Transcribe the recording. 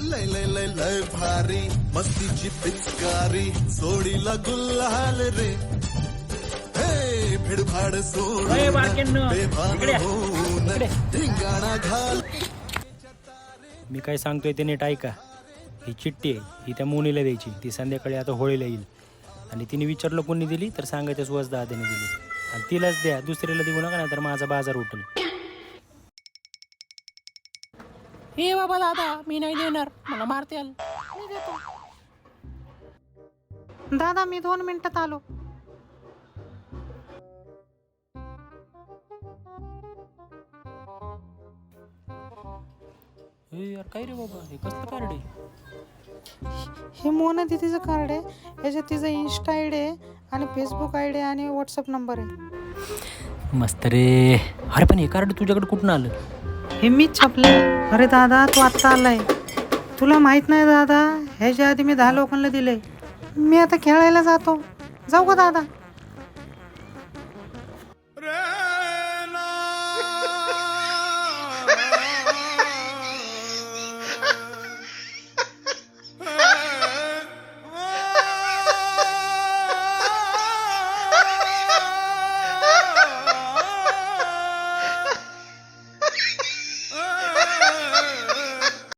लय लय लय लय भारी मस्तीची पिचकारी सोडीला गुल्हाल रे हे भिडभाड सोडून बेभान होऊन धिंगाणा घाल. मी काय सांगतोय ते नीट ऐका. ही चिठ्ठी आहे, ही त्या मोनीला द्यायची. ती संध्याकाळी आता होळीला येईल आणि तिने विचारलं कोणी दिली तर सांगायचं सुहास दादाने दिली आणि तिलाच द्या, दुसऱ्याला देऊ नका नाही तर माझा बाजार उठल. हे बाबा दादा मी नाही देणार, मला मारते आल. मी देतो दादा, मी 2 मिनिटात आलो. यार काय रे बाबा, हे कसलं कार्ड आहे? हे मोना दीदीचं कार्ड आहे. ह्याच्यात तिचं इन्स्टा आय डी आहे आणि फेसबुक आय डी आणि व्हॉट्सअप नंबर आहे. मस्त रे. अरे पण हे कार्ड तुझ्याकडे कुठून आलं? हे मीच छापलं. अरे दादा तू आत्ता आलाय, तुला माहित नाही दादा, ह्याच्या आधी मी 10 लोकांना दिलंय. मी आता खेळायला जातो, जाऊ का दादा?